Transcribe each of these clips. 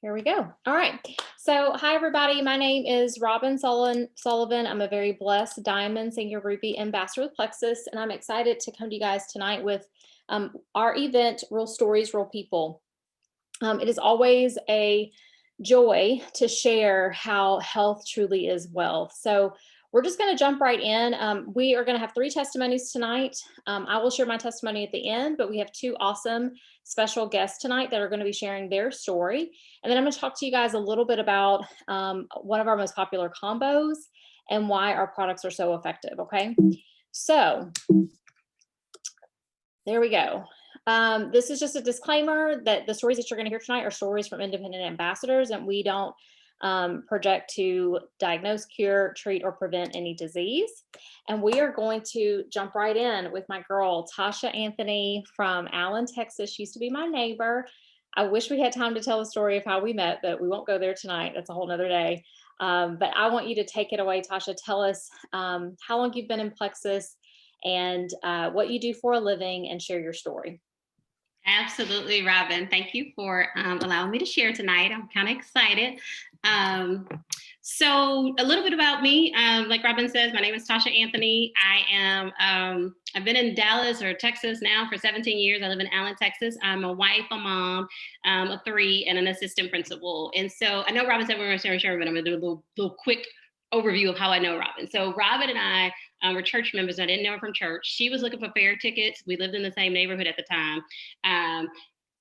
Here we go. All right. So, hi, everybody. My name is Robin Sullivan. I'm a very blessed Diamond Senior Groupie Ambassador with Plexus, and I'm excited to come to you guys tonight with our event, Real Stories, Real People. It is always a joy to share how health truly is wealth. So, we're just going to jump right in. We are going to have three testimonies tonight. I will share my testimony at the end, but we have two awesome special guests tonight that are going to be sharing their story. And then I'm going to talk to you guys a little bit about one of our most popular combos and why our products are so effective. Okay. So there we go. This is just a disclaimer that the stories that you're going to hear tonight are stories from independent ambassadors, and we don't project to diagnose, cure, treat, or prevent any disease. And we are going to jump right in with my girl, Tasha Anthony from Allen, Texas. She used to be my neighbor. I wish we had time to tell the story of how we met, but we won't go there tonight. That's a whole nother day. But I want you to take it away, Tasha. Tell us how long you've been in Plexus and what you do for a living, and share your story. Absolutely, Robin. Thank you for allowing me to share tonight. I'm kind of excited. So a little bit about me. Like Robin says, my name is Tasha Anthony. I've been in Dallas or Texas now for 17 years. I live in Allen, Texas. I'm a wife, a mom of three, and an assistant principal. And so I know Robin said we were going to share, but I'm going to do a little quick overview of how I know Robin. So Robin and I were church members. I didn't know her from church. She was looking for fair tickets. We lived in the same neighborhood at the time.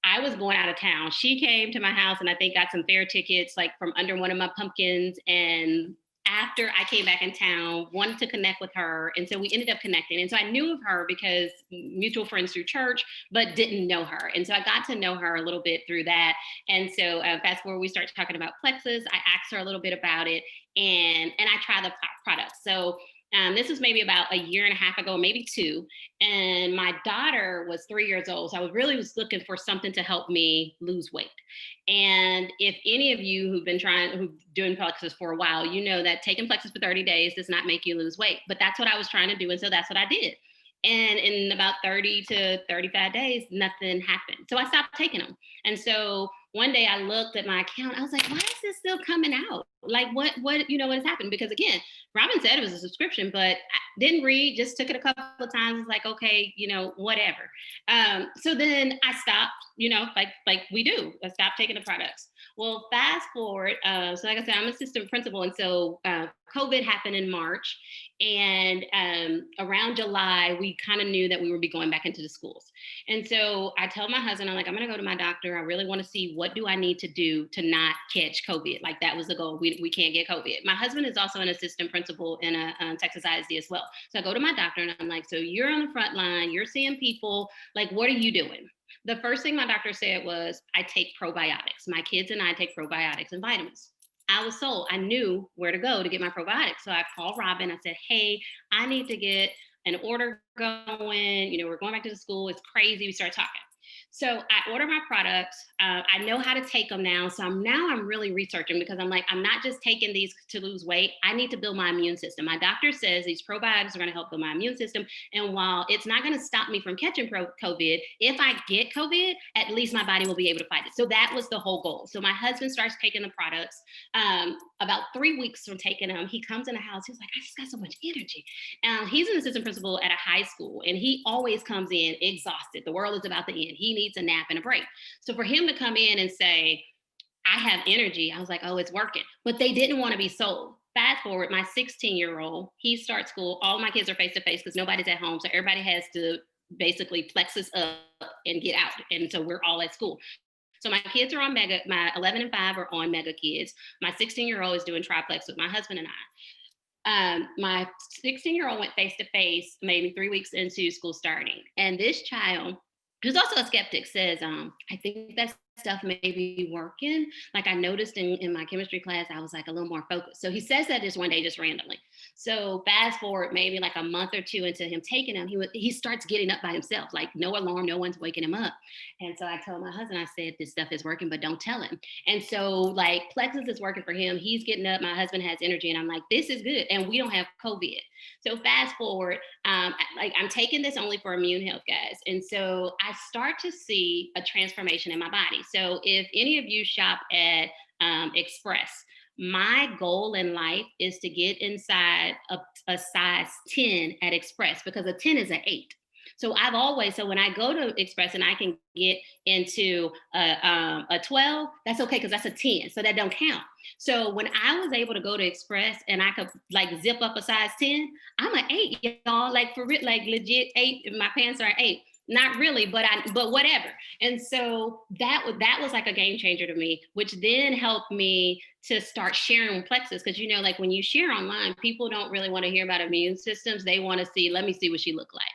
I was going out of town. She came to my house and I think got some fair tickets like from under one of my pumpkins. And after I came back in town, wanted to connect with her. And so we ended up connecting. And so I knew of her because mutual friends through church, but didn't know her. And so I got to know her a little bit through that. And so fast forward, we start talking about Plexus. I asked her a little bit about it and I tried the product. So this was maybe about a year and a half ago, maybe two. And my daughter was 3 years old. So I was looking for something to help me lose weight. And if any of you who've doing Plexus for a while, you know that taking Plexus for 30 days does not make you lose weight. But that's what I was trying to do. And so that's what I did. And in about 30 to 35 days, nothing happened. So I stopped taking them. And so one day I looked at my account. I was like, why is this still coming out? Like what has happened? Because again, Robin said it was a subscription, but I didn't read, just took it a couple of times. It's like, okay, whatever. So then I stopped, like we do. I stopped taking the products. Well, fast forward. So like I said, I'm assistant principal. And so COVID happened in March. And around July, we kind of knew that we would be going back into the schools. And so I tell my husband, I'm like, I'm going to go to my doctor. I really want to see what do I need to do to not catch COVID. Like that was the goal. We can't get COVID. My husband is also an assistant principal in a Texas ISD as well. So I go to my doctor and I'm like, so you're on the front line. You're seeing people. Like, what are you doing? The first thing my doctor said was, I take probiotics. My kids and I take probiotics and vitamins. I was sold. I knew where to go to get my probiotics. So I called Robin. I said, hey, I need to get an order going. We're going back to the school. It's crazy. We started talking. So I order my products. I know how to take them now. So I'm really researching because I'm like, I'm not just taking these to lose weight. I need to build my immune system. My doctor says these probiotics are going to help build my immune system. And while it's not going to stop me from catching COVID, if I get COVID, at least my body will be able to fight it. So that was the whole goal. So my husband starts taking the products. About 3 weeks from taking them, he comes in the house. He's like, I just got so much energy. He's an assistant principal at a high school, and he always comes in exhausted. The world is about to end. He needs a nap and a break. So for him to come in and say, I have energy, I was like, oh, it's working. But they didn't want to be sold. Fast forward, my 16-year-old, he starts school. All my kids are face-to-face because nobody's at home. So everybody has to basically Plexus up and get out. And so we're all at school. So my kids are on Mega. My 11 and 5 are on Mega Kids. My 16-year-old is doing Triplex with my husband and I. My 16-year-old went face-to-face maybe 3 weeks into school starting. And this child, who's also a skeptic, says, I think that stuff may be working. Like I noticed in my chemistry class, I was like a little more focused. So he says that just one day, just randomly. So fast forward maybe like a month or two into him taking them, he starts getting up by himself, like no alarm, no one's waking him up. And so I told my husband, I said, this stuff is working, but don't tell him. And so like Plexus is working for him. He's getting up. My husband has energy. And I'm like, this is good. And we don't have COVID. So fast forward, I'm taking this only for immune health, guys. And so I start to see a transformation in my body. So if any of you shop at Express, my goal in life is to get inside a size 10 at Express, because a 10 is an 8. So so when I go to Express and I can get into a 12, that's okay, because that's a 10. So that don't count. So when I was able to go to Express and I could like zip up a size 10, I'm an 8, y'all. Like for real, like legit 8. My pants are an 8. Not really, but whatever. And so that was like a game changer to me, which then helped me to start sharing Plexus. Because like when you share online, people don't really want to hear about immune systems. They want to see, let me see what she looked like.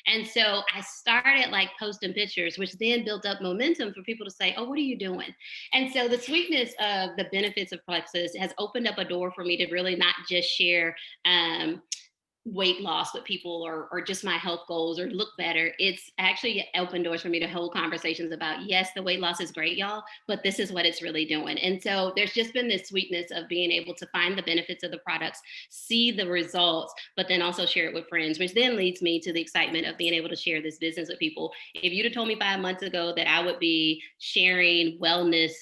And so I started like posting pictures, which then built up momentum for people to say, oh, what are you doing? And so the sweetness of the benefits of Plexus has opened up a door for me to really not just share weight loss with people, or just my health goals, or look better. It's actually opened doors for me to hold conversations about, yes, the weight loss is great, y'all, but this is what it's really doing. And so there's just been this sweetness of being able to find the benefits of the products, see the results, but then also share it with friends, which then leads me to the excitement of being able to share this business with people. If you'd have told me 5 months ago that I would be sharing wellness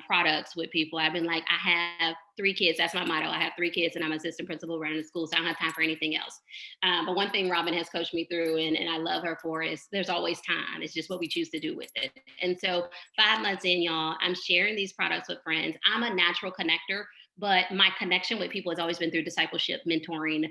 products with people, I've been like, I have 3 kids. That's my motto. I have 3 kids and I'm assistant principal running the school, so I don't have time for anything else. But one thing Robin has coached me through, and I love her for, is there's always time. It's just what we choose to do with it. And so 5 months in, y'all, I'm sharing these products with friends. I'm a natural connector, but my connection with people has always been through discipleship, mentoring,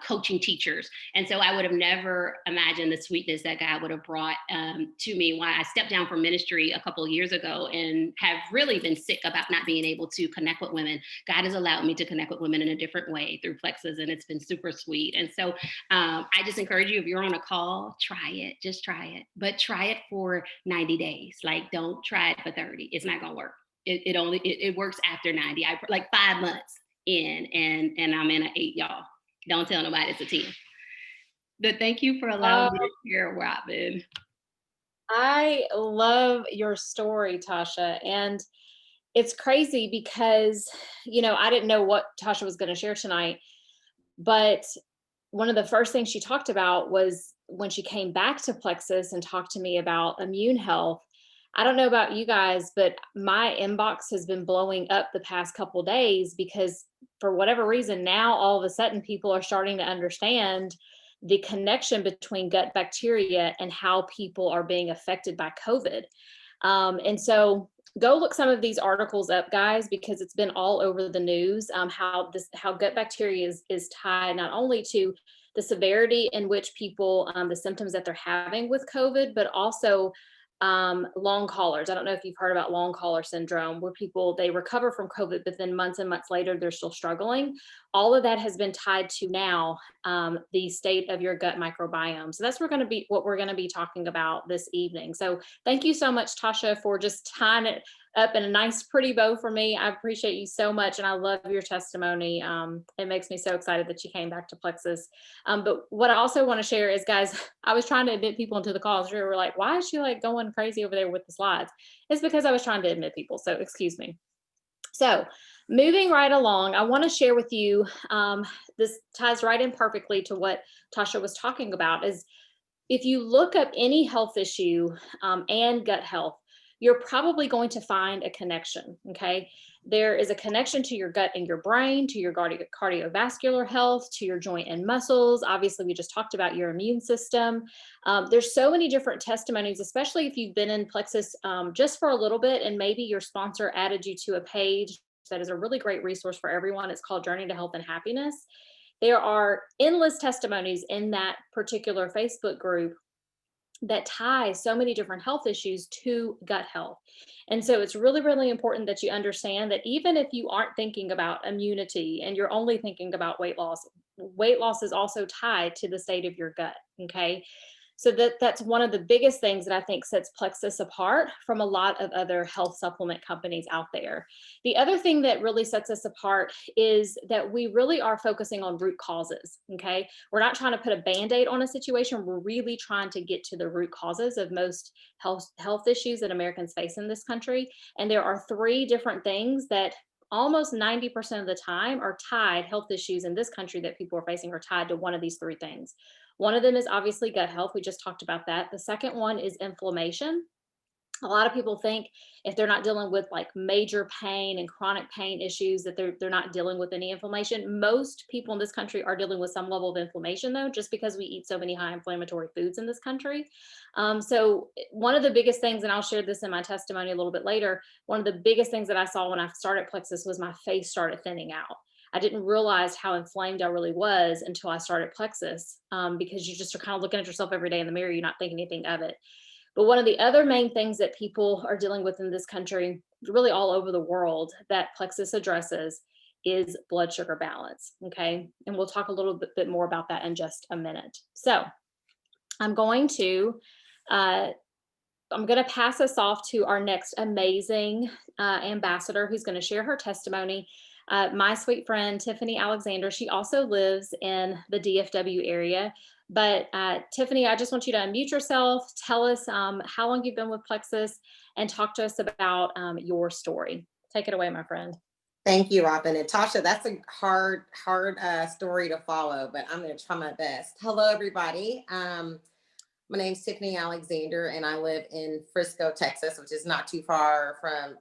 coaching teachers. And so I would have never imagined the sweetness that God would have brought to me when I stepped down from ministry a couple of years ago and have really been sick about not being able to connect with women. God has allowed me to connect with women in a different way through Plexus, and it's been super sweet. And so I just encourage you, if you're on a call, try it, just try it, but try it for 90 days. Like, don't try it for 30. It's not going to work. It works after 90. I like 5 months in, and I'm in an 8, y'all. Don't tell nobody it's a 10. But thank you for allowing me to share, Robin. I love your story, Tasha. And it's crazy because, I didn't know what Tasha was going to share tonight, but one of the first things she talked about was when she came back to Plexus and talked to me about immune health. I don't know about you guys, but my inbox has been blowing up the past couple days because for whatever reason, now all of a sudden people are starting to understand the connection between gut bacteria and how people are being affected by COVID. And so go look some of these articles up, guys, because it's been all over the news, how gut bacteria is tied not only to the severity in which people, the symptoms that they're having with COVID, but also long haulers. I don't know if you've heard about long hauler syndrome, where people, they recover from COVID, but then months and months later, they're still struggling. All of that has been tied to now the state of your gut microbiome. So that's what we're going to be talking about this evening. So thank you so much, Tasha, for just tying it up in a nice, pretty bow for me. I appreciate you so much, and I love your testimony. It makes me so excited that you came back to Plexus. But what I also want to share is, guys, I was trying to admit people into the calls. We were like, why is she like going crazy over there with the slides? It's because I was trying to admit people. So excuse me. So moving right along, I want to share with you, this ties right in perfectly to what Tasha was talking about, is if you look up any health issue and gut health, you're probably going to find a connection, okay? There is a connection to your gut and your brain, to your cardiovascular health, to your joint and muscles. Obviously, we just talked about your immune system. There's so many different testimonies, especially if you've been in Plexus just for a little bit, and maybe your sponsor added you to a page that is a really great resource for everyone. It's called Journey to Health and Happiness. There are endless testimonies in that particular Facebook group that tie so many different health issues to gut health. And so it's really, really important that you understand that even if you aren't thinking about immunity and you're only thinking about weight loss is also tied to the state of your gut. Okay. So that's one of the biggest things that I think sets Plexus apart from a lot of other health supplement companies out there. The other thing that really sets us apart is that we really are focusing on root causes. Okay. We're not trying to put a band-aid on a situation. We're really trying to get to the root causes of most health issues that Americans face in this country. And there are 3 different things that almost 90% of the time are tied, health issues in this country that people are facing are tied to one of these 3 things. One of them is obviously gut health. We just talked about that. The second one is inflammation. A lot of people think if they're not dealing with like major pain and chronic pain issues that they're not dealing with any inflammation. Most people in this country are dealing with some level of inflammation though, just because we eat so many high inflammatory foods in this country. One of the biggest things, and I'll share this in my testimony a little bit later, one of the biggest things that I saw when I started Plexus was my face started thinning out. I didn't realize how inflamed I really was until I started Plexus, because you just are kind of looking at yourself every day in the mirror, you're not thinking anything of it. But one of the other main things that people are dealing with in this country, really all over the world, that Plexus addresses is blood sugar balance. Okay. And we'll talk a little bit more about that in just a minute. So I'm going to uh, I'm going to pass us off to our next amazing ambassador who's going to share her testimony. My sweet friend, Tiffany Alexander, she also lives in the DFW area. But Tiffany, I just want you to unmute yourself, tell us how long you've been with Plexus, and talk to us about your story. Take it away, my friend. Thank you, Robin. And Tasha, that's a hard story to follow, but I'm going to try my best. Hello, everybody. My name's Tiffany Alexander, and I live in Frisco, Texas, which is not too far from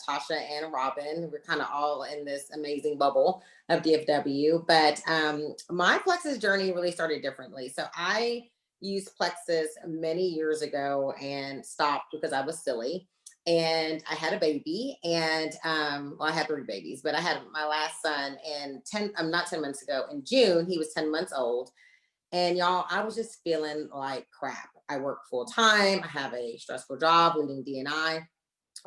Tasha and Robin. We're kind of all in this amazing bubble of DFW. But my Plexus journey really started differently. So I used Plexus many years ago and stopped because I was silly. And I had a baby, and well, I had 3 babies, but I had my last son, and not 10 months ago, in June, he was 10 months old. And y'all, I was just feeling like crap. I work full time. I have a stressful job leading D&I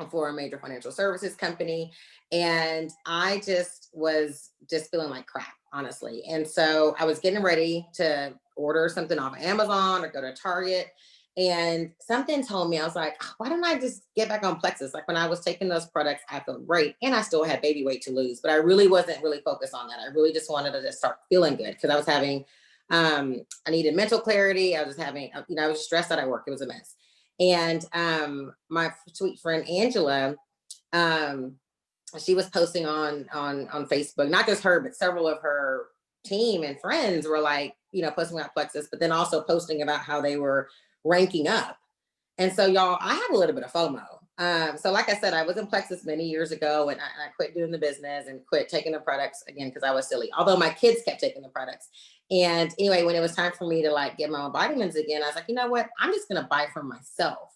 for a major financial services company. And I just was just feeling like crap, honestly. And so I was getting ready to order something off of Amazon or go to Target. And something told me, I was like, why don't I just get back on Plexus? Like when I was taking those products, I felt great. And I still had baby weight to lose, but I really wasn't really focused on that. I really just wanted to just start feeling good because I was having I needed mental clarity. I was having, I was stressed out at work. It was a mess. And my sweet friend Angela, um, she was posting on Facebook, not just her, but several of her team and friends were like, posting about Plexus, but then also posting about how they were ranking up. And so, y'all, I have a little bit of FOMO. So like I said, I was in Plexus many years ago, and I quit doing the business and quit taking the products again because I was silly, although my kids kept taking the products. And anyway, when it was time for me to like get my own vitamins again, I was like, you know what? I'm just going to buy for myself.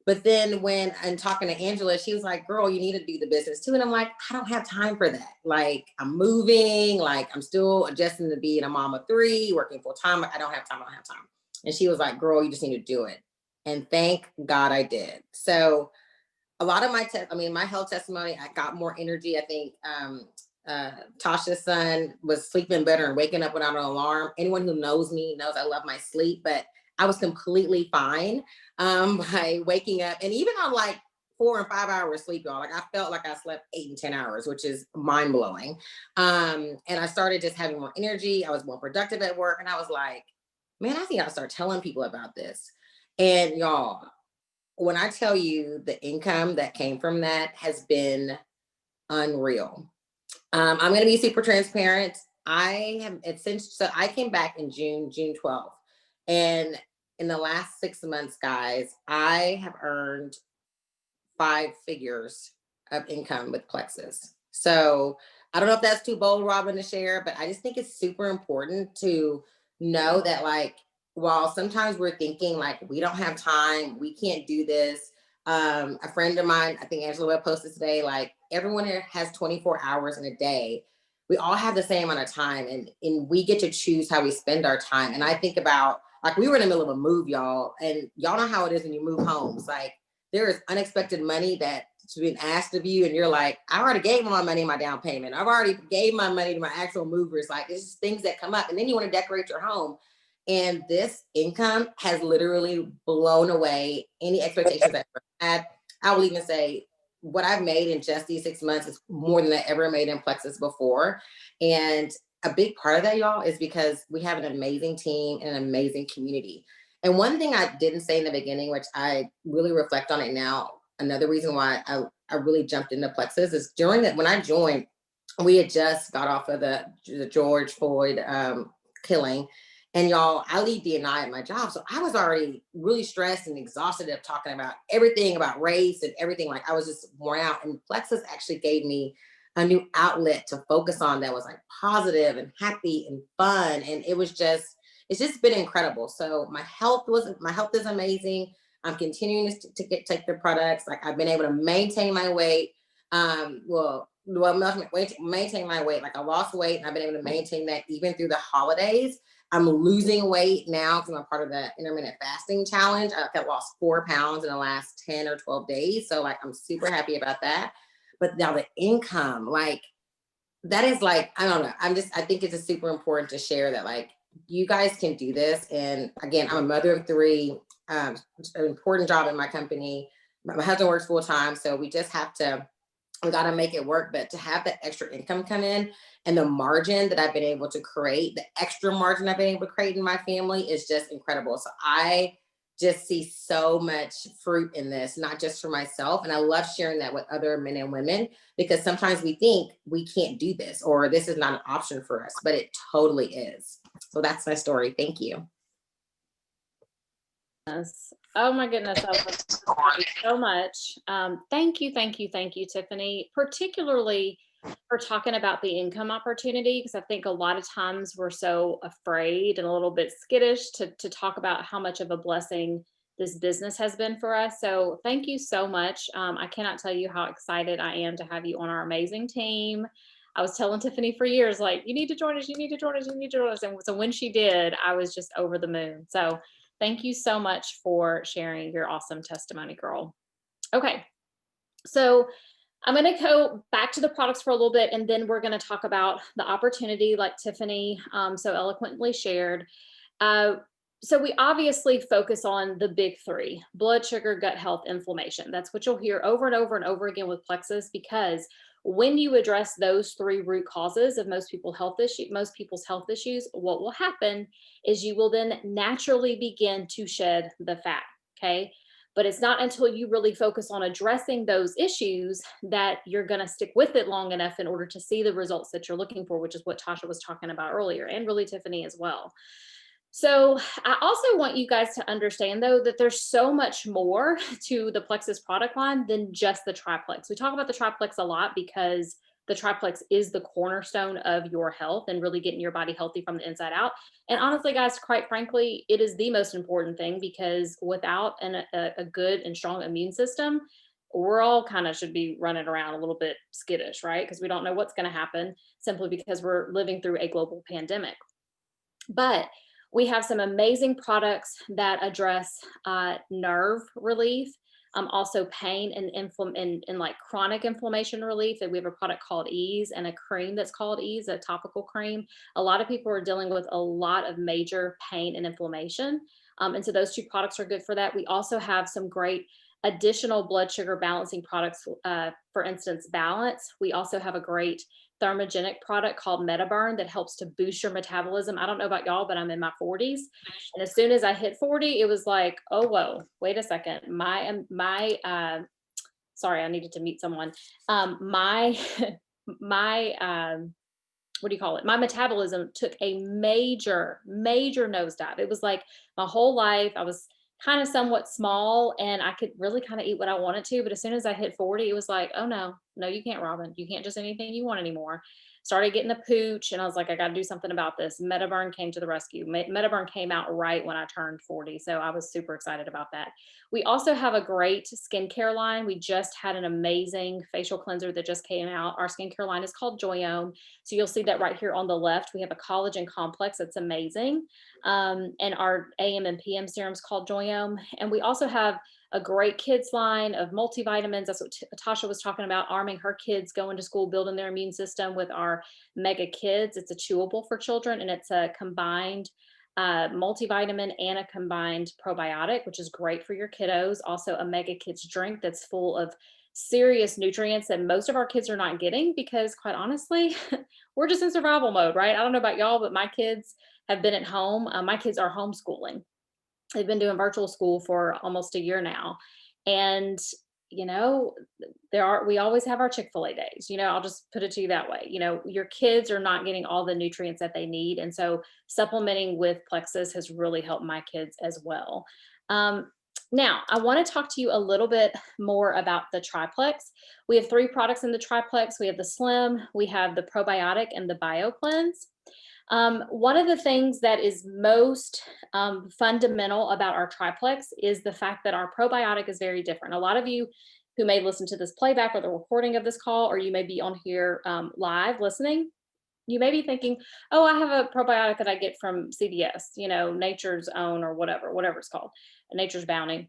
But then when I'm talking to Angela, she was like, girl, you need to do the business too. And I'm like, I don't have time for that. Like I'm moving, like I'm still adjusting to being a mom of 3, working full time. I don't have time. And she was like, girl, you just need to do it. And thank God I did. So a lot of my health testimony, I got more energy. I think Tasha's son was sleeping better and waking up without an alarm. Anyone who knows me knows I love my sleep, but I was completely fine by waking up, and even on like 4 and 5 hours sleep, y'all. Like I felt like I slept 8 and 10 hours, which is mind blowing. And I started just having more energy. I was more productive at work, and I was like, man, I think I'll start telling people about this. And y'all, when I tell you the income that came from that has been unreal. I'm going to be super transparent. So I came back in June 12th. And in the last 6 months, guys, I have earned 5 figures of income with Plexus. So I don't know if that's too bold, Robin, to share, but I just think it's super important to know that, like, while sometimes we're thinking like we don't have time, we can't do this. A friend of mine, I think Angela posted today, like everyone here has 24 hours in a day. We all have the same amount of time, and we get to choose how we spend our time. And I think about, like, we were in the middle of a move, y'all, and y'all know how it is when you move homes. Like there is unexpected money that's been asked of you, and you're like, I already gave my money, my down payment. I've already gave my money to my actual movers. Like it's just things that come up, and then you want to decorate your home. And this income has literally blown away any expectations that I had. I will even say what I've made in just these 6 months is more than I ever made in Plexus before. And a big part of that, y'all, is because we have an amazing team and an amazing community. And one thing I didn't say in the beginning, which I really reflect on it now, another reason why I really jumped into Plexus is when I joined, we had just got off of the George Floyd killing. And y'all, I lead D&I at my job. So I was already really stressed and exhausted of talking about everything about race and everything. Like I was just worn out. And Plexus actually gave me a new outlet to focus on that was like positive and happy and fun. And it's just been incredible. So my health is amazing. I'm continuing to take the products. Like I've been able to maintain my weight. Maintain my weight. Like I lost weight and I've been able to maintain that even through the holidays. I'm losing weight now because I'm a part of the intermittent fasting challenge. I've lost 4 pounds in the last 10 or 12 days. So like, I'm super happy about that. But now the income, like that is like, I don't know. I think it's just super important to share that like, you guys can do this. And again, I'm a mother of 3, an important job in my company. My husband works full time. So we got to make it work. But to have that extra income come in and the margin that I've been able to create, the extra margin I've been able to create in my family is just incredible. So I just see so much fruit in this, not just for myself. And I love sharing that with other men and women, because sometimes we think we can't do this or this is not an option for us, but it totally is. So that's my story. Thank you. Yes. Oh my goodness, I love you so much. Thank you, Tiffany, particularly for talking about the income opportunity, because I think a lot of times we're so afraid and a little bit skittish to talk about how much of a blessing this business has been for us. So thank you so much. I cannot tell you how excited I am to have you on our amazing team. I was telling Tiffany for years, like, you need to join us, you need to join us, you need to join us. And so when she did, I was just over the moon. So thank you so much for sharing your awesome testimony, girl. Okay, so I'm going to go back to the products for a little bit, and then we're going to talk about the opportunity like Tiffany so eloquently shared. So we obviously focus on the big 3: blood sugar, gut health, inflammation. That's what you'll hear over and over and over again with Plexus, because when you address those 3 root causes of most people's health issues, what will happen is you will then naturally begin to shed the fat. Okay. But it's not until you really focus on addressing those issues that you're going to stick with it long enough in order to see the results that you're looking for, which is what Tasha was talking about earlier, and really Tiffany as well. So I also want you guys to understand, though, that there's so much more to the Plexus product line than just the Triplex. We talk about the Triplex a lot because the Triplex is the cornerstone of your health and really getting your body healthy from the inside out. And honestly, guys, quite frankly, it is the most important thing, because without a good and strong immune system, we're all kind of should be running around a little bit skittish, right? Because we don't know what's going to happen, simply because we're living through a global pandemic. But we have some amazing products that address nerve relief, also pain and like chronic inflammation relief. And we have a product called Ease and a cream that's called Ease, a topical cream. A lot of people are dealing with a lot of major pain and inflammation. And so those 2 products are good for that. We also have some great additional blood sugar balancing products. For instance, Balance. We also have a great thermogenic product called MetaBurn that helps to boost your metabolism. I don't know about y'all, but I'm in my 40s. And as soon as I hit 40, it was like, oh, whoa, wait a second. Sorry, I needed to meet someone. My what do you call it? My metabolism took a major nosedive. It was like my whole life I was kind of somewhat small and I could really kind of eat what I wanted to. But as soon as I hit 40, it was like, oh no, you can't, Robin. You can't just anything you want anymore. Started getting the pooch, and I was like, I got to do something about this. MetaBurn came to the rescue. MetaBurn came out right when I turned 40. So I was super excited about that. We also have a great skincare line. We just had an amazing facial cleanser that just came out. Our skincare line is called Joyome. So you'll see that right here on the left. We have a collagen complex that's amazing. And our AM and PM serums called Joyome. And we also have a great kids line of multivitamins. That's what Tasha was talking about, arming her kids going to school, building their immune system with our Mega Kids. It's a chewable for children, and it's a combined multivitamin and a combined probiotic, which is great for your kiddos. Also a Mega Kids drink that's full of serious nutrients that most of our kids are not getting, because quite honestly, we're just in survival mode, right? I don't know about y'all, but my kids have been at home. My kids are homeschooling. They've been doing virtual school for almost a year now. And you know, we always have our Chick-fil-A days, you know, I'll just put it to you that way. You know, your kids are not getting all the nutrients that they need. And so supplementing with Plexus has really helped my kids as well. Now, I want to talk to you a little bit more about the Triplex. We have 3 products in the Triplex. We have the Slim, we have the Probiotic, and the Bio Cleanse. One of the things that is most fundamental about our Triplex is the fact that our probiotic is very different. A lot of you who may listen to this playback or the recording of this call, or you may be on here live listening, you may be thinking, oh, I have a probiotic that I get from CVS, you know, Nature's Own or whatever it's called, Nature's Bounty.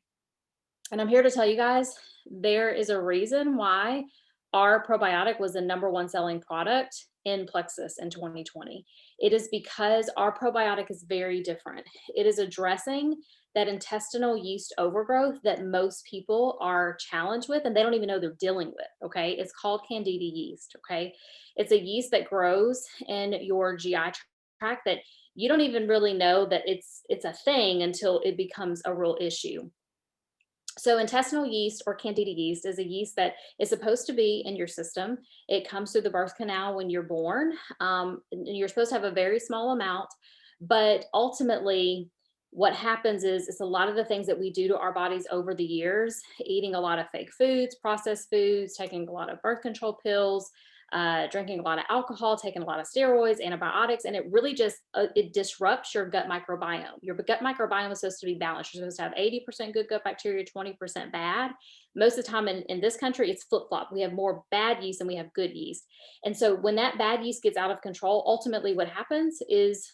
And I'm here to tell you guys, there is a reason why our probiotic was the #1 selling product in Plexus in 2020. It is because our probiotic is very different. It is addressing that intestinal yeast overgrowth that most people are challenged with and they don't even know they're dealing with, okay? It's called Candida yeast, okay? It's a yeast that grows in your GI tract that you don't even really know that it's a thing until it becomes a real issue. So intestinal yeast or Candida yeast is a yeast that is supposed to be in your system. It comes through the birth canal when you're born. And you're supposed to have a very small amount, but ultimately what happens is it's a lot of the things that we do to our bodies over the years, eating a lot of fake foods, processed foods, taking a lot of birth control pills, drinking a lot of alcohol, taking a lot of steroids, antibiotics, and it really just it disrupts your gut microbiome. Your gut microbiome is supposed to be balanced. You're supposed to have 80% good gut bacteria, 20% bad. Most of the time in this country, it's flip-flop. We have more bad yeast than we have good yeast. And so when that bad yeast gets out of control, ultimately what happens is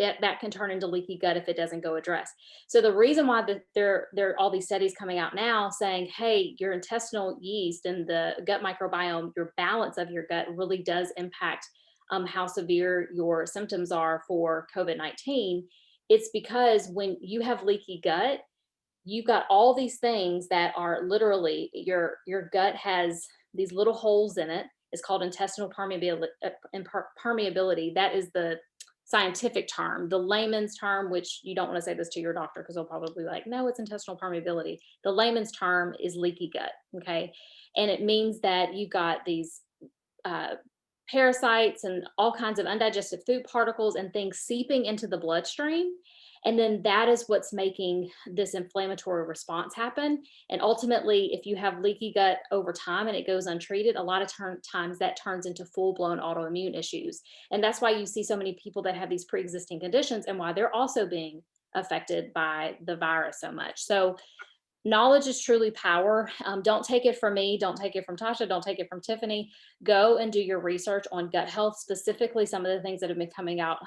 that can turn into leaky gut if it doesn't go addressed. So the reason why there are all these studies coming out now saying, hey, your intestinal yeast and the gut microbiome, your balance of your gut really does impact how severe your symptoms are for COVID-19. It's because when you have leaky gut, you've got all these things that are literally your gut has these little holes in it. It's called intestinal permeability. That is the scientific term. The layman's term, which you don't want to say this to your doctor because they'll probably be like, no, it's intestinal permeability. The layman's term is leaky gut, okay? And it means that you've got these parasites and all kinds of undigested food particles and things seeping into the bloodstream. And then that is what's making this inflammatory response happen. And ultimately, if you have leaky gut over time and it goes untreated, a lot of times that turns into full-blown autoimmune issues. And that's why you see so many people that have these pre-existing conditions and why they're also being affected by the virus so much. So knowledge is truly power. Don't take it from me. Don't take it from Tasha. Don't take it from Tiffany. Go and do your research on gut health, specifically some of the things that have been coming out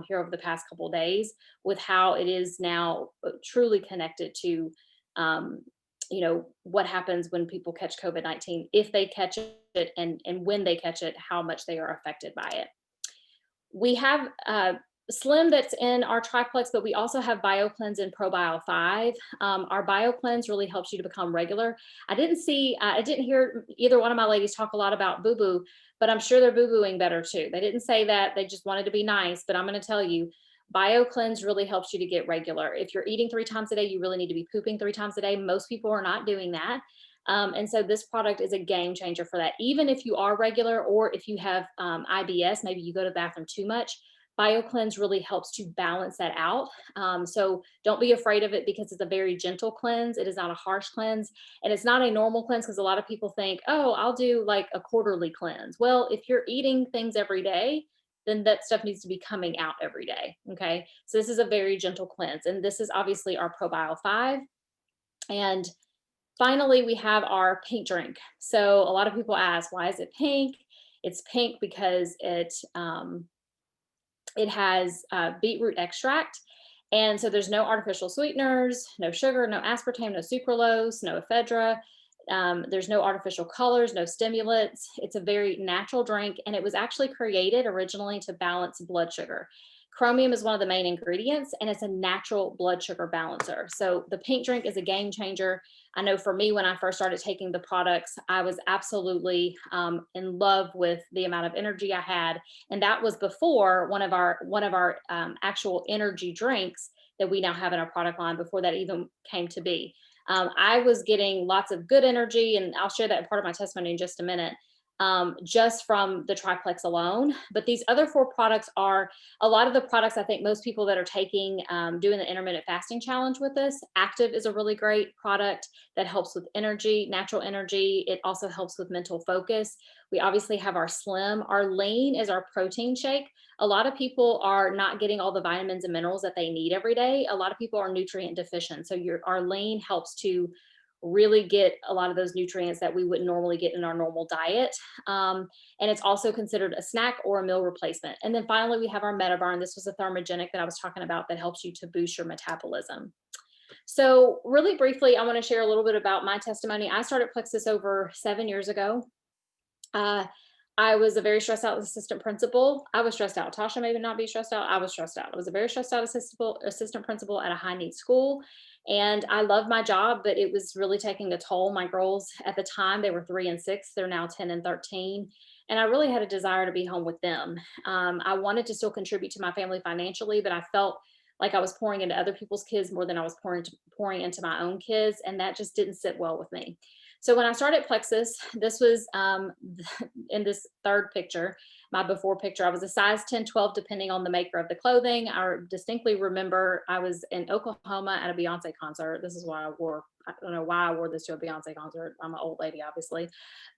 here over the past couple of days with how it is now truly connected to, you know, what happens when people catch COVID-19, if they catch it and when they catch it, how much they are affected by it. We have Slim that's in our Triplex, but we also have BioCleanse and ProBio 5. Our BioCleanse really helps you to become regular. I didn't hear either one of my ladies talk a lot about boo-boo, but I'm sure they're boo-booing better too. They didn't say that, they just wanted to be nice, but I'm gonna tell you, BioCleanse really helps you to get regular. If you're eating 3 times a day, you really need to be pooping 3 times a day. Most people are not doing that. And so this product is a game changer for that. Even if you are regular or if you have IBS, maybe you go to the bathroom too much, BioCleanse really helps to balance that out. So don't be afraid of it because it's a very gentle cleanse. It is not a harsh cleanse. And it's not a normal cleanse because a lot of people think, oh, I'll do like a quarterly cleanse. Well, if you're eating things every day, then that stuff needs to be coming out every day. Okay. So this is a very gentle cleanse. And this is obviously our ProBio 5. And finally, we have our pink drink. So a lot of people ask, why is it pink? It's pink because it has beetroot extract. And so there's no artificial sweeteners, no sugar, no aspartame, no sucralose, no ephedra. There's no artificial colors, no stimulants. It's a very natural drink. And it was actually created originally to balance blood sugar. Chromium is one of the main ingredients and it's a natural blood sugar balancer. So the pink drink is a game changer. I know for me, when I first started taking the products, I was absolutely in love with the amount of energy I had. And that was before one of our actual energy drinks that we now have in our product line before that even came to be. I was getting lots of good energy, and I'll share that in part of my testimony in just a minute, just from the Triplex alone. But these other 4 products are a lot of the products I think most people that are taking, doing the intermittent fasting challenge with us. Active is a really great product that helps with energy, natural energy. It also helps with mental focus. We obviously have our Slim. Our Lean is our protein shake. A lot of people are not getting all the vitamins and minerals that they need every day. A lot of people are nutrient deficient. So our Lean helps to really get a lot of those nutrients that we wouldn't normally get in our normal diet. And it's also considered a snack or a meal replacement. And then finally, we have our MetaBurn. This was a thermogenic that I was talking about that helps you to boost your metabolism. So really briefly, I want to share a little bit about my testimony. I started Plexus over 7 years ago. I was a very stressed out assistant principal. I was stressed out. Tasha may not be stressed out. I was stressed out. I was a very stressed out assistant principal at a high need school. And I love my job, but it was really taking a toll. My girls at the time, they were 3 and 6. They're now 10 and 13. And I really had a desire to be home with them. I wanted to still contribute to my family financially, but I felt like I was pouring into other people's kids more than I was pouring into my own kids. And that just didn't sit well with me. So when I started Plexus, this was in this third picture, my before picture, I was a size 10, 12, depending on the maker of the clothing. I distinctly remember I was in Oklahoma at a Beyonce concert. This is why I don't know why I wore this to a Beyonce concert. I'm an old lady, obviously.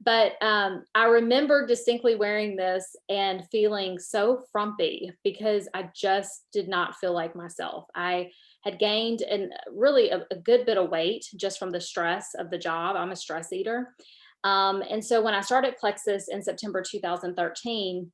But I remember distinctly wearing this and feeling so frumpy because I just did not feel like myself. I had gained really a good bit of weight just from the stress of the job. I'm a stress eater. And so when I started Plexus in September 2013,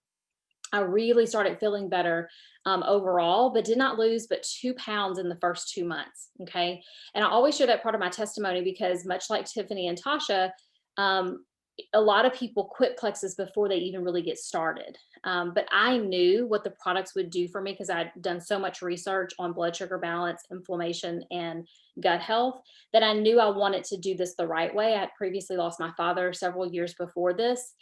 I really started feeling better overall, but did not lose but 2 pounds in the first 2 months. Okay. And I always share that part of my testimony because much like Tiffany and Tasha, um, a lot of people quit Plexus before they even really get started. But I knew what the products would do for me because I'd done so much research on blood sugar balance, inflammation, and gut health that I knew I wanted to do this the right way. I had previously lost my father several years before this,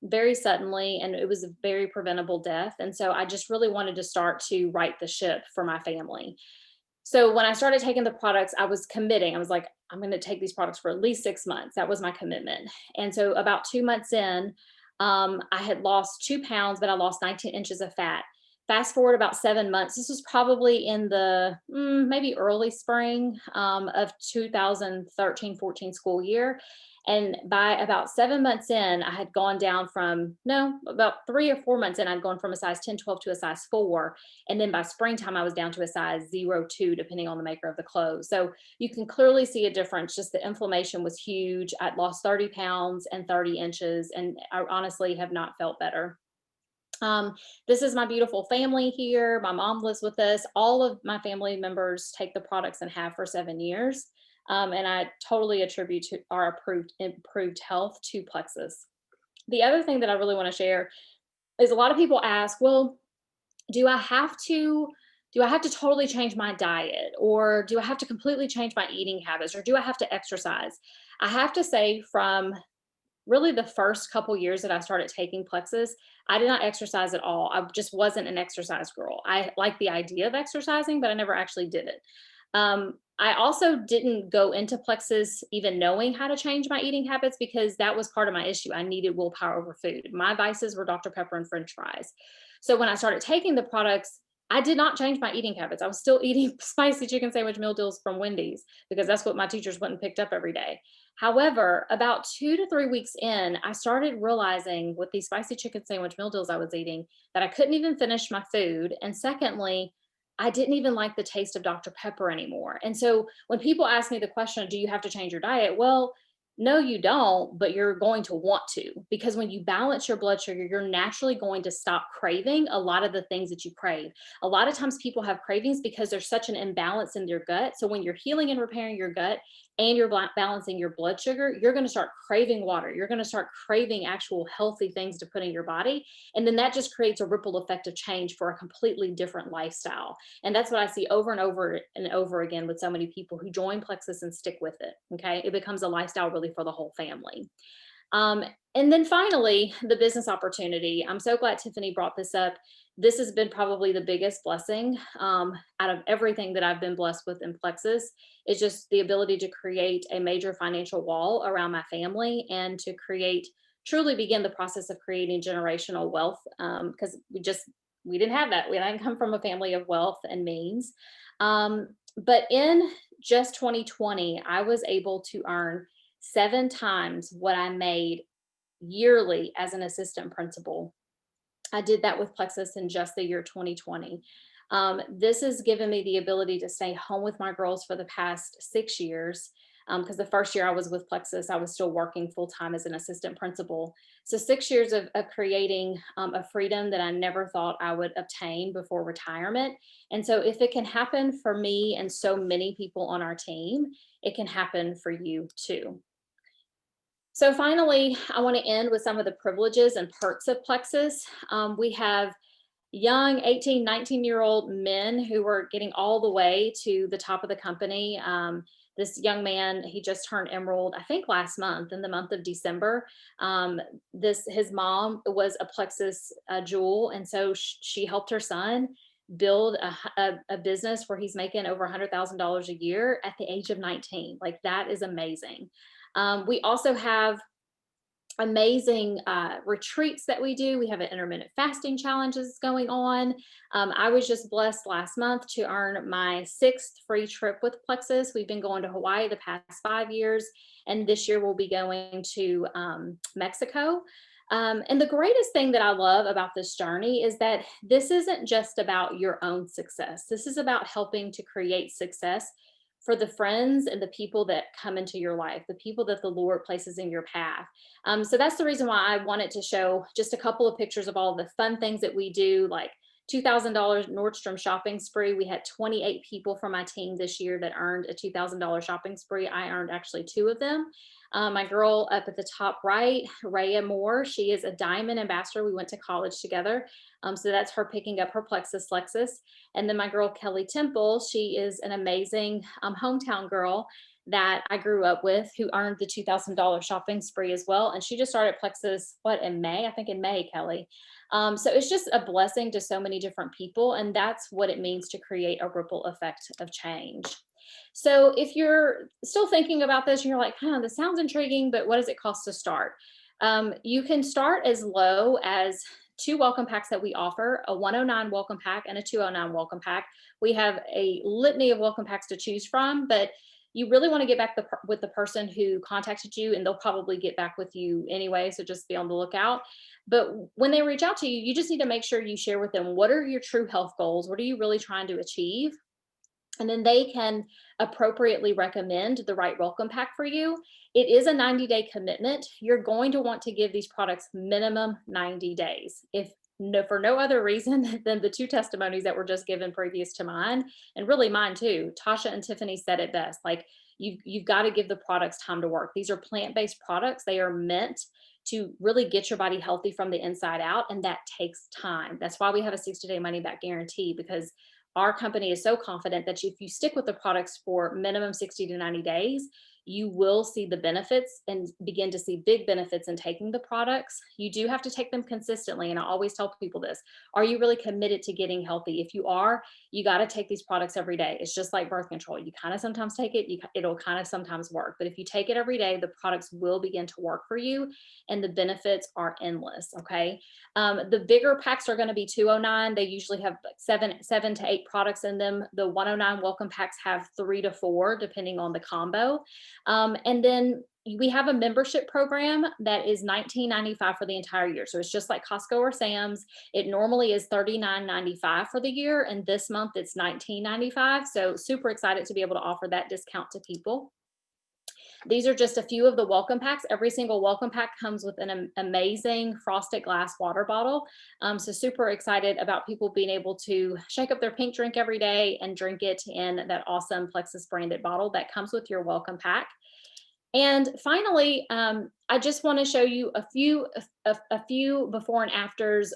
very suddenly, and it was a very preventable death. And so I just really wanted to start to right the ship for my family. So when I started taking the products, I was committing. I was like, I'm going to take these products for at least 6 months. That was my commitment. And so about 2 months in, I had lost 2 pounds, but I lost 19 inches of fat. Fast forward about 7 months. This was probably in the maybe early spring of 2013-14 school year. And by about 7 months in, I had gone down from, no, about 3 or 4 months in, I'd gone from a size 10, 12 to a size 4. And then by springtime, I was down to a size 0, 2, depending on the maker of the clothes. So you can clearly see a difference. Just the inflammation was huge. I'd lost 30 pounds and 30 inches, and I honestly have not felt better. This is my beautiful family here. My mom lives with us. All of my family members take the products and have for 7 years. And I totally attribute to our improved health to Plexus. The other thing that I really want to share is a lot of people ask, well, do I have to totally change my diet, or do I have to completely change my eating habits, or do I have to exercise? I have to say, from really the first couple years that I started taking Plexus, I did not exercise at all. I just wasn't an exercise girl. I like the idea of exercising, but I never actually did it. I also didn't go into Plexus even knowing how to change my eating habits because that was part of my issue. I needed willpower over food. My vices were Dr. Pepper and French fries. So when I started taking the products, I did not change my eating habits. I was still eating spicy chicken sandwich meal deals from Wendy's because that's what my teachers went and picked up every day. However, about 2 to 3 weeks in, I started realizing with these spicy chicken sandwich meal deals I was eating that I couldn't even finish my food. And secondly, I didn't even like the taste of Dr. Pepper anymore. And so when people ask me the question, do you have to change your diet? Well, no, you don't, but you're going to want to, because when you balance your blood sugar, you're naturally going to stop craving a lot of the things that you crave. A lot of times people have cravings because there's such an imbalance in their gut. So when you're healing and repairing your gut and you're balancing your blood sugar, you're going to start craving water. You're going to start craving actual healthy things to put in your body. And then that just creates a ripple effect of change for a completely different lifestyle. And that's what I see over and over again with so many people who join Plexus and stick with it. Okay. It becomes a lifestyle really for the whole family. And then finally, the business opportunity. I'm so glad Tiffany brought this up. This has been probably the biggest blessing out of everything that I've been blessed with in Plexus, is just the ability to create a major financial wall around my family and to truly begin the process of creating generational wealth, because we didn't have that. We didn't come from a family of wealth and means. But in just 2020, I was able to earn 7 times what I made yearly as an assistant principal. I did that with Plexus in just the year 2020. This has given me the ability to stay home with my girls for the past 6 years. Because the first year I was with Plexus, I was still working full time as an assistant principal. So 6 years of creating a freedom that I never thought I would obtain before retirement. And so if it can happen for me and so many people on our team, it can happen for you too. So finally, I want to end with some of the privileges and perks of Plexus. We have young 18, 19-year-old men who are getting all the way to the top of the company. This young man, he just turned emerald, I think last month, in the month of December. His mom was a Plexus jewel, and so she helped her son build a business where he's making over $100,000 a year at the age of 19. Like, that is amazing. We also have amazing retreats that we do. We have an intermittent fasting challenges going on. I was just blessed last month to earn my 6th free trip with Plexus. We've been going to Hawaii the past 5 years, and this year we'll be going to Mexico. And the greatest thing that I love about this journey is that this isn't just about your own success. This is about helping to create success for the friends and the people that come into your life, the people that the Lord places in your path. So that's the reason why I wanted to show just a couple of pictures of all the fun things that we do, like $2,000 Nordstrom shopping spree. We had 28 people from my team this year that earned a $2,000 shopping spree. I earned actually 2 of them. My girl up at the top right, Raya Moore, she is a diamond ambassador. We went to college together. So that's her picking up her Plexus Lexus. And then my girl, Kelly Temple, she is an amazing hometown girl that I grew up with, who earned the $2,000 shopping spree as well. And she just started Plexus, in May? I think in May, Kelly. So it's just a blessing to so many different people. And that's what it means to create a ripple effect of change. So if you're still thinking about this, and you're like, this sounds intriguing, but what does it cost to start? You can start as low as 2 welcome packs that we offer, a 109 welcome pack and a 209 welcome pack. We have a litany of welcome packs to choose from, but you really want to get back with the person who contacted you, and they'll probably get back with you anyway. So just be on the lookout. But when they reach out to you, you just need to make sure you share with them, what are your true health goals? What are you really trying to achieve? And then they can appropriately recommend the right welcome pack for you. It is a 90-day commitment. You're going to want to give these products minimum 90 days. For no other reason than the 2 testimonies that were just given previous to mine, and really mine too. Tasha and Tiffany said it best. Like, you've got to give the products time to work. These are plant-based products. They are meant to really get your body healthy from the inside out, and that takes time. That's why we have a 60-day money-back guarantee, because our company is so confident that if you stick with the products for minimum 60 to 90 days, you will see the benefits and begin to see big benefits in taking the products. You do have to take them consistently. And I always tell people this: are you really committed to getting healthy? If you are, you got to take these products every day. It's just like birth control. You kind of sometimes take it, it'll kind of sometimes work. But if you take it every day, the products will begin to work for you, and the benefits are endless. Okay. The bigger packs are going to be 209. They usually have like 7 to 8 products in them. The 109 welcome packs have 3 to 4, depending on the combo. And then we have a membership program that is $19.95 for the entire year. So it's just like Costco or Sam's. It normally is $39.95 for the year, and this month it's $19.95. So super excited to be able to offer that discount to people. These are just a few of the welcome packs. Every single welcome pack comes with an amazing frosted glass water bottle. So super excited about people being able to shake up their pink drink every day and drink it in that awesome Plexus branded bottle that comes with your welcome pack. And finally, I just want to show you a few before and afters.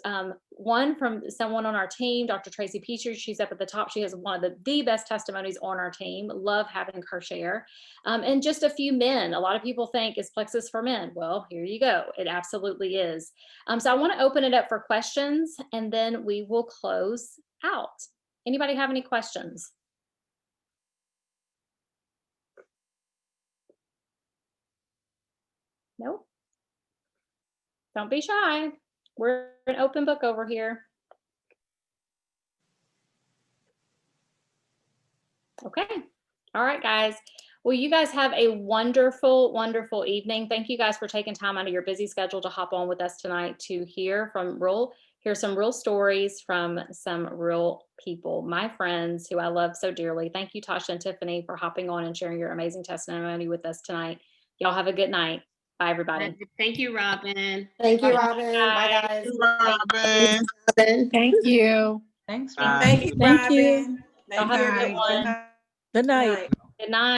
One from someone on our team, Dr. Tracy Peacher. She's up at the top. She has one of the best testimonies on our team. Love having her share. And just a few men. A lot of people think, is Plexus for men? Well, here you go. It absolutely is. So I want to open it up for questions, and then we will close out. Anybody have any questions? Nope. Don't be shy. We're an open book over here. Okay. All right, guys. Well, you guys have a wonderful, wonderful evening. Thank you guys for taking time out of your busy schedule to hop on with us tonight to hear some real stories from some real people, my friends who I love so dearly. Thank you, Tasha and Tiffany, for hopping on and sharing your amazing testimony with us tonight. Y'all have a good night. Bye, everybody. Thank you, Robin. Thank you, Bye, Robin. Bye, guys. Robin. Robin. Thank you. Thanks, Bye. Robin. Thank you, Thank Robin. you. Thank Y'all have a you. good one. Good night. Good night. Good night.